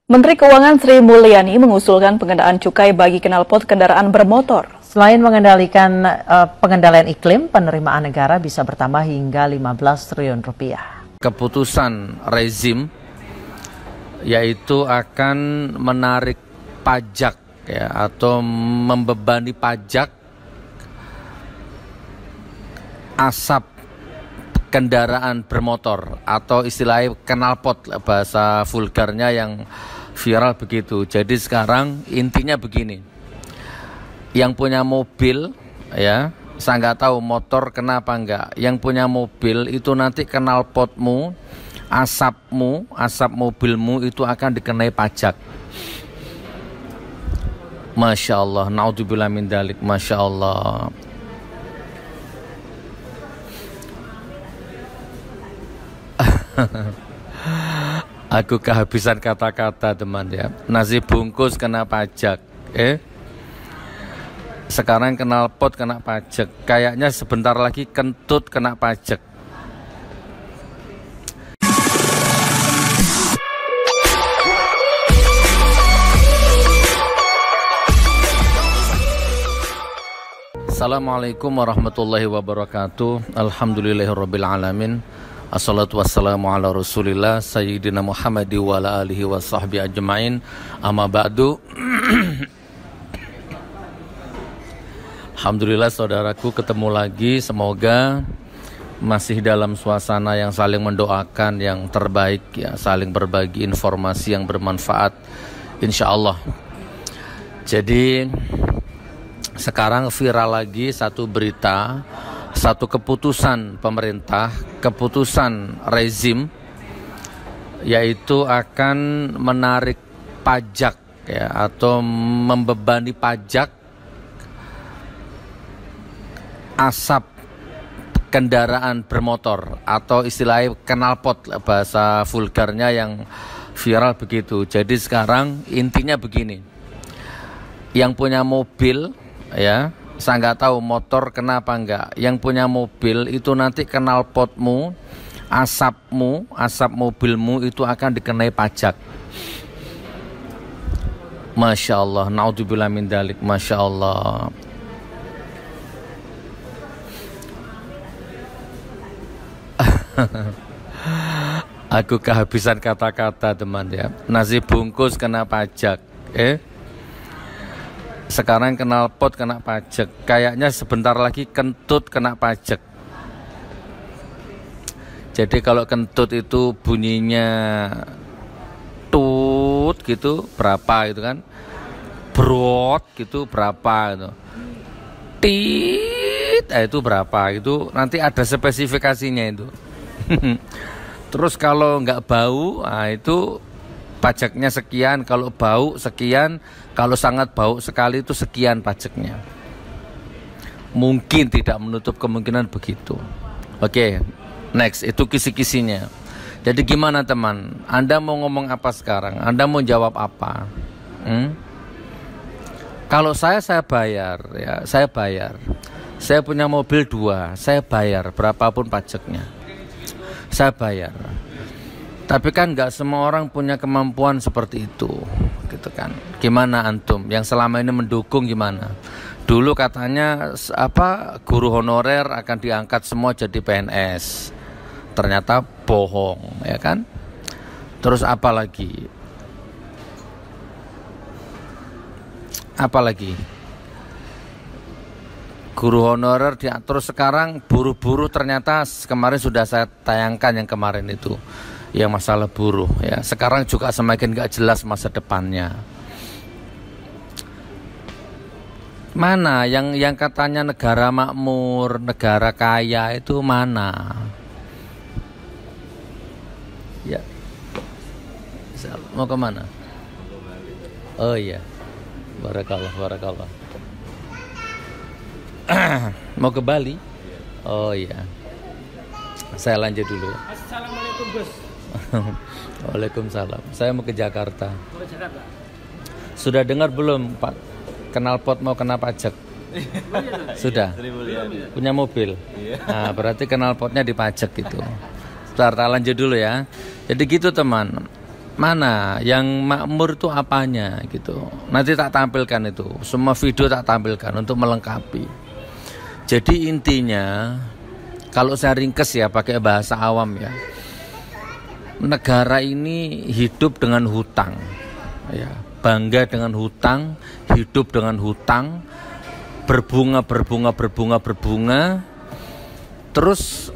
Menteri Keuangan Sri Mulyani mengusulkan pengenaan cukai bagi knalpot kendaraan bermotor. Selain mengendalikan pengendalian iklim, penerimaan negara bisa bertambah hingga 15 triliun rupiah. Keputusan rezim yaitu akan menarik pajak ya, atau membebani pajak asap kendaraan bermotor atau istilahnya knalpot, bahasa vulgarnya yang viral begitu. Jadi sekarang intinya begini, yang punya mobil ya, saya nggak tahu motor kenapa enggak, yang punya mobil itu nanti knalpotmu, asapmu, asap mobilmu itu akan dikenai pajak. Masya Allah, naudzubillah min dalik, Masya Allah. Aku kehabisan kata-kata teman ya. Nasi bungkus kena pajak, sekarang knalpot kena pajak. Kayaknya sebentar lagi kentut kena pajak. Assalamualaikum warahmatullahi wabarakatuh. Alhamdulillahirabbil alamin. Assalatu wassalamu ala rasulillah Sayyidina Muhammad wa ala alihi wa sahbihi ajma'in. Amma ba'du. Alhamdulillah saudaraku, ketemu lagi. Semoga masih dalam suasana yang saling mendoakan yang terbaik ya, saling berbagi informasi yang bermanfaat insyaallah. Jadi sekarang viral lagi satu berita, satu keputusan pemerintah, keputusan rezim yaitu akan menarik pajak ya, atau membebani pajak asap kendaraan bermotor atau istilahnya knalpot, bahasa vulgarnya yang viral begitu. Jadi sekarang intinya begini, yang punya mobil ya, saya nggak tahu motor kenapa enggak, yang punya mobil itu nanti knalpotmu, asapmu, asap mobilmu itu akan dikenai pajak. Masya Allah, naudzubillah min dalik, Masya Allah. Aku kehabisan kata-kata teman ya. Nasi bungkus kena pajak, sekarang knalpot kena pajak. Kayaknya sebentar lagi kentut kena pajak. Jadi kalau kentut itu bunyinya tut gitu berapa gitu kan, brot gitu berapa gitu, tit itu berapa itu, nanti ada spesifikasinya itu. Terus kalau nggak bau, nah itu pajaknya sekian, kalau bau sekian, kalau sangat bau sekali itu sekian pajaknya. Mungkin tidak menutup kemungkinan begitu. Oke, next, itu kisi-kisinya. Jadi gimana teman? Anda mau ngomong apa sekarang? Anda mau jawab apa? Kalau saya bayar ya, saya bayar. Saya punya mobil 2, saya bayar berapapun pajaknya. Saya bayar. Tapi kan nggak semua orang punya kemampuan seperti itu, gitu kan? Gimana antum yang selama ini mendukung gimana? Dulu katanya guru honorer akan diangkat semua jadi PNS, ternyata bohong, ya kan? Terus apa lagi? Apa lagi? Guru honorer terus sekarang buruh-buruh, ternyata kemarin sudah saya tayangkan yang kemarin itu, yang masalah buruh ya. Sekarang juga semakin gak jelas masa depannya. Mana yang katanya negara makmur, negara kaya itu mana? Ya. Mau ke mana? Oh iya. Barakallah. Mau ke Bali? Oh iya. Saya lanjut dulu. Assalamualaikum Gus. Waalaikumsalam. Saya mau ke Jakarta. Mau ke Jakarta? Sudah dengar belum Pak? Knalpot mau kena pajak. Sudah. Punya mobil. Nah, berarti knalpotnya dipajak gitu. Sebentar, lanjut dulu ya. Jadi gitu teman. Mana yang makmur itu apanya gitu. Nanti tak tampilkan itu. Semua video tak tampilkan untuk melengkapi. Jadi intinya, kalau saya ringkes ya pakai bahasa awam ya, negara ini hidup dengan hutang ya, bangga dengan hutang, hidup dengan hutang, berbunga, terus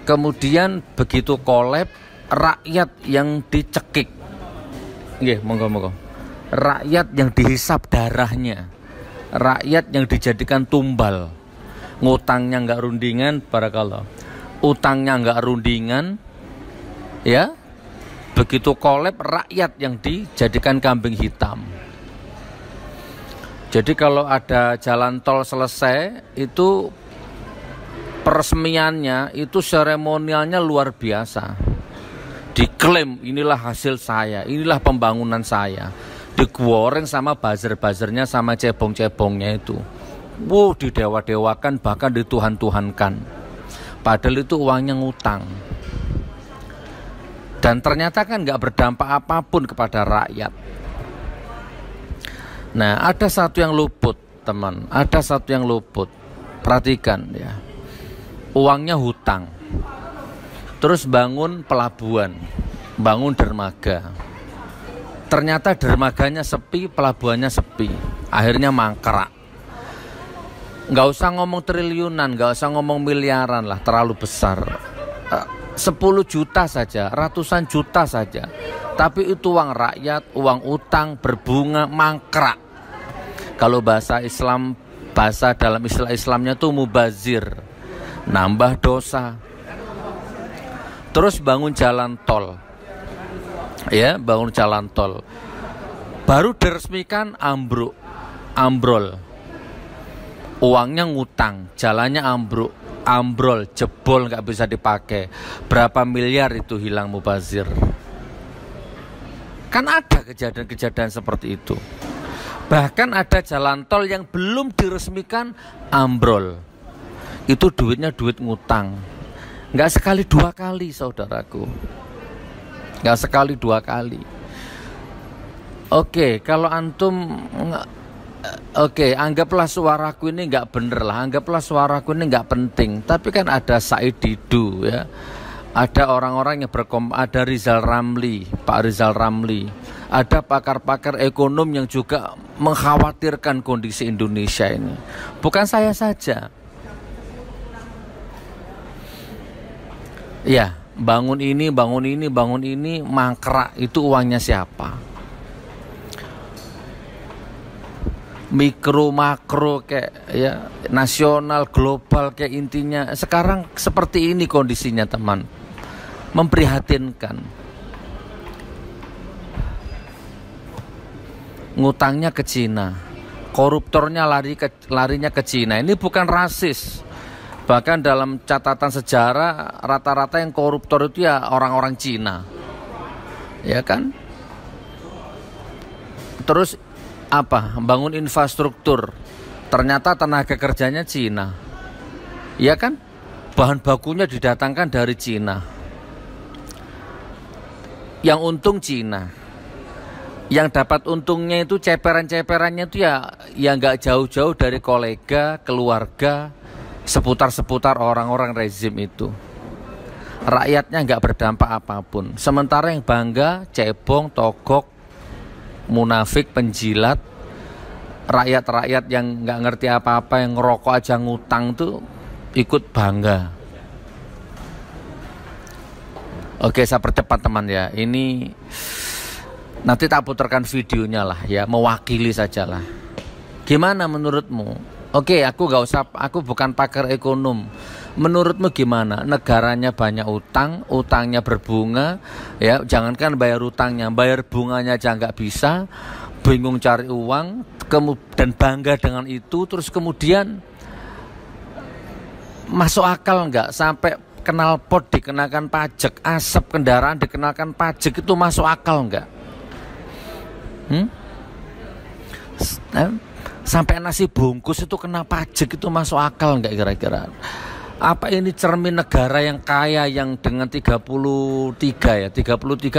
kemudian begitu kolab, rakyat yang dicekik. Nggih, monggo. Rakyat yang dihisap darahnya, rakyat yang dijadikan tumbal, ngutangnya nggak rundingan, barakallah, utangnya nggak rundingan, ya. Begitu kolab, rakyat yang dijadikan kambing hitam. Jadi kalau ada jalan tol selesai, itu peresmiannya, itu seremonialnya luar biasa. Diklaim inilah hasil saya, inilah pembangunan saya. Digoreng sama buzzer-buzzernya, sama cebong-cebongnya itu. Didewa-dewakan, bahkan dituhan-tuhankan. Padahal itu uangnya ngutang. Dan ternyata kan nggak berdampak apapun kepada rakyat. Nah, ada satu yang luput, teman. Ada satu yang luput. Perhatikan ya. Uangnya hutang. Terus bangun pelabuhan, bangun dermaga. Ternyata dermaganya sepi, pelabuhannya sepi. Akhirnya mangkrak. Nggak usah ngomong triliunan, nggak usah ngomong miliaran lah, terlalu besar. 10 juta saja, ratusan juta saja. Tapi itu uang rakyat, uang utang, berbunga, mangkrak. Kalau bahasa Islam, bahasa dalam istilah Islamnya tuh mubazir, nambah dosa. Terus bangun jalan tol, ya, bangun jalan tol, baru diresmikan ambrol, uangnya ngutang, jalannya ambrol, jebol, nggak bisa dipakai. Berapa miliar itu hilang mubazir? Kan ada kejadian-kejadian seperti itu. Bahkan ada jalan tol yang belum diresmikan ambrol, itu duitnya duit ngutang. Nggak sekali dua kali, saudaraku. Nggak sekali dua kali. Oke, kalau antum, anggaplah suaraku ini nggak bener lah, anggaplah suaraku ini nggak penting. Tapi kan ada Said Didu ya, ada orang-orang yang ada Rizal Ramli, Pak Rizal Ramli, ada pakar-pakar ekonom yang juga mengkhawatirkan kondisi Indonesia ini. Bukan saya saja. Ya, bangun ini, mangkrak, itu uangnya siapa? Mikro, makro, kayak ya, nasional, global, kayak intinya. Sekarang seperti ini kondisinya, teman. Memprihatinkan. Ngutangnya ke Cina, koruptornya larinya ke Cina. Ini bukan rasis. Bahkan dalam catatan sejarah rata-rata yang koruptor itu ya orang-orang Cina. Ya kan? Terus apa? Bangun infrastruktur. Ternyata tenaga kerjanya Cina. Ya kan? Bahan bakunya didatangkan dari Cina. Yang untung Cina. Yang dapat untungnya itu ceperan-ceperannya itu ya nggak jauh-jauh dari kolega, keluarga, seputar-seputar orang-orang rezim itu. Rakyatnya nggak berdampak apapun. Sementara yang bangga, cebong, togok, munafik, penjilat, rakyat-rakyat yang nggak ngerti apa-apa, yang ngerokok aja ngutang tuh ikut bangga. Oke, saya percepat teman ya. Ini nanti tak putarkan videonya lah ya, mewakili sajalah. Gimana menurutmu? Oke, aku bukan pakar ekonom. Menurutmu gimana? Negaranya banyak utang, utangnya berbunga, ya, jangankan bayar utangnya, bayar bunganya aja nggak bisa, bingung cari uang, dan bangga dengan itu, terus kemudian masuk akal nggak sampai knalpot dikenakan pajak, asap kendaraan dikenakan pajak, itu masuk akal nggak? Sampai nasi bungkus itu kena pajak, itu masuk akal nggak kira-kira? Apa ini cermin negara yang kaya, yang dengan 33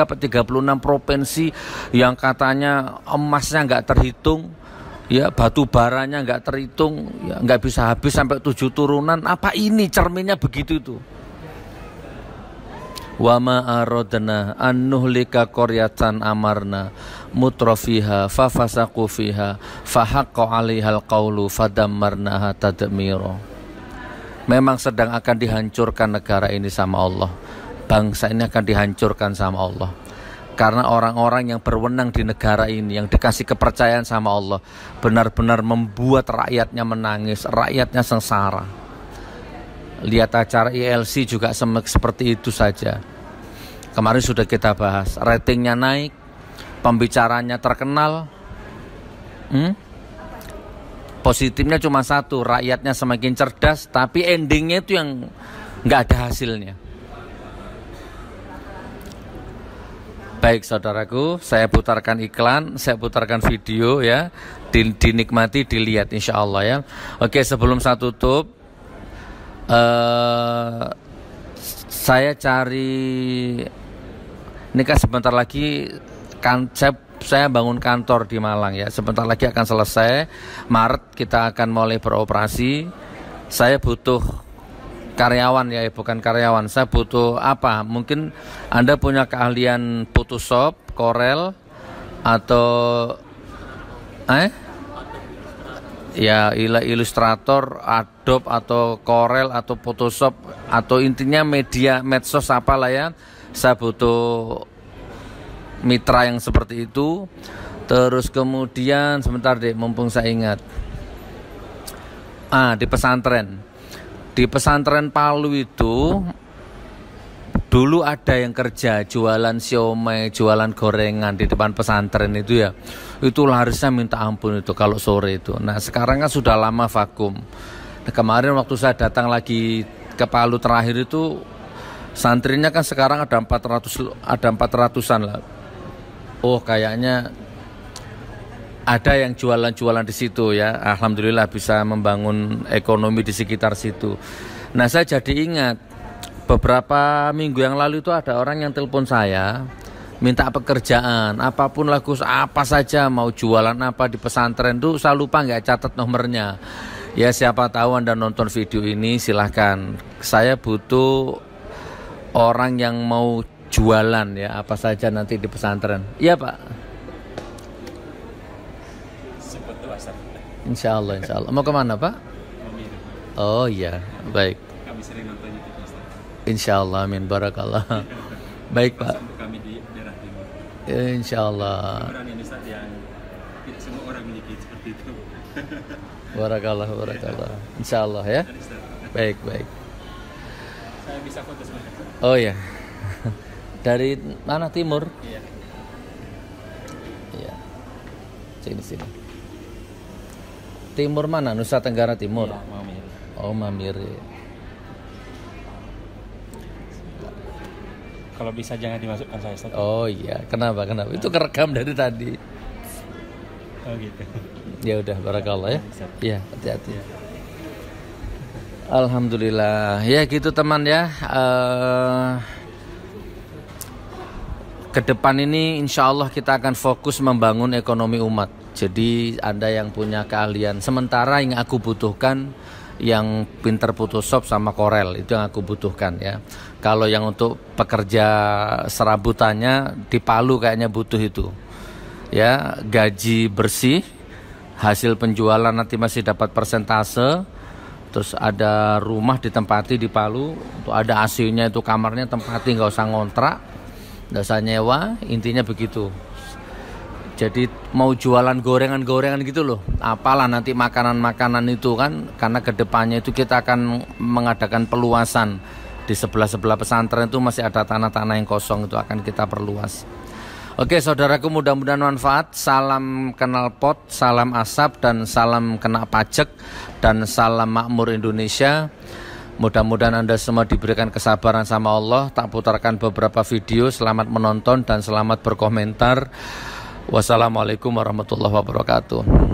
apa 36 provinsi, yang katanya emasnya nggak terhitung, ya batu baranya nggak terhitung, ya nggak bisa habis sampai 7 turunan. Apa ini cerminnya begitu itu? Wa ma aradna an nuhlika qaryatan amarna mutrafiha fafasaqu fiha fahaqqa 'alaihal qawlu fadammarnaha tadmira. Memang sedang akan dihancurkan negara ini sama Allah. Bangsa ini akan dihancurkan sama Allah. Karena orang-orang yang berwenang di negara ini, yang dikasih kepercayaan sama Allah, benar-benar membuat rakyatnya menangis, rakyatnya sengsara. Lihat acara ILC juga seperti itu saja. Kemarin sudah kita bahas, ratingnya naik, pembicaranya terkenal. Positifnya cuma satu, rakyatnya semakin cerdas, tapi endingnya itu yang nggak ada hasilnya. Baik saudaraku, saya putarkan iklan, saya putarkan video ya, dinikmati, dilihat insya Allah ya. Oke, sebelum saya tutup, saya cari, ini kan sebentar lagi kan saya bangun kantor di Malang ya, sebentar lagi akan selesai, Maret kita akan mulai beroperasi. Saya butuh karyawan ya, bukan karyawan, saya butuh apa, mungkin Anda punya keahlian Photoshop, Corel, atau ya Illustrator, Adobe, atau Corel, atau Photoshop, atau intinya media medsos apalah ya. Saya butuh mitra yang seperti itu. Terus kemudian sebentar deh, mumpung saya ingat, di pesantren Palu itu dulu ada yang kerja jualan siomay, jualan gorengan di depan pesantren itu ya. Itu larisnya minta ampun itu kalau sore itu. Nah sekarang kan sudah lama vakum. Nah, kemarin waktu saya datang lagi ke Palu terakhir itu, santrinya kan sekarang ada 400-an lah. Oh kayaknya ada yang jualan-jualan di situ ya. Alhamdulillah bisa membangun ekonomi di sekitar situ. Nah saya jadi ingat beberapa minggu yang lalu itu ada orang yang telepon saya minta pekerjaan, apapun lagu apa saja, mau jualan apa di pesantren tuh, saya lupa nggak catat nomornya. Ya siapa tahu Anda nonton video ini silahkan. Saya butuh orang yang mau jualan ya apa saja nanti di pesantren. Iya Pak. Insya Allah. Mau kemana Pak? Oh iya, baik. Kami sering nonton YouTube Ustaz. Insya Allah, amin, barakallah. Baik Pak. Kami di daerah timur. Insya Allah. Orang yang Ustaz yang tidak semua orang memiliki seperti itu. Barakallah. Insya Allah ya. Baik. Saya bisa foto sebentar. Oh ya. Dari mana, timur? Iya. Iya. Sini. Timur mana? Nusa Tenggara Timur. Iya, Mamir. Oh, Mamiri. Kalau bisa jangan dimasukkan saya Ustaz. Oh iya, kenapa? Itu kerekam dari tadi. Oh gitu. Ya udah, barakallah ya. Iya, hati-hati. Iya. Alhamdulillah. Ya gitu teman ya. Ke depan ini insya Allah kita akan fokus membangun ekonomi umat. Jadi Anda yang punya keahlian, sementara yang aku butuhkan yang pinter Photoshop sama Corel, itu yang aku butuhkan ya. Kalau yang untuk pekerja serabutannya di Palu kayaknya butuh itu ya, gaji bersih, hasil penjualan nanti masih dapat persentase, terus ada rumah ditempati di Palu, untuk ada AC-nya itu, kamarnya tempati, nggak usah ngontrak, nggak usah nyewa, intinya begitu. Jadi mau jualan gorengan-gorengan gitu loh, apalah nanti makanan-makanan itu kan, karena kedepannya itu kita akan mengadakan peluasan di sebelah-sebelah pesantren itu masih ada tanah-tanah yang kosong, itu akan kita perluas. Oke saudaraku, mudah-mudahan manfaat. Salam kenal pot, salam asap, dan salam kena pajak, dan salam makmur Indonesia. Mudah-mudahan Anda semua diberikan kesabaran sama Allah. Tak putarkan beberapa video. Selamat menonton dan selamat berkomentar. Wassalamualaikum warahmatullahi wabarakatuh.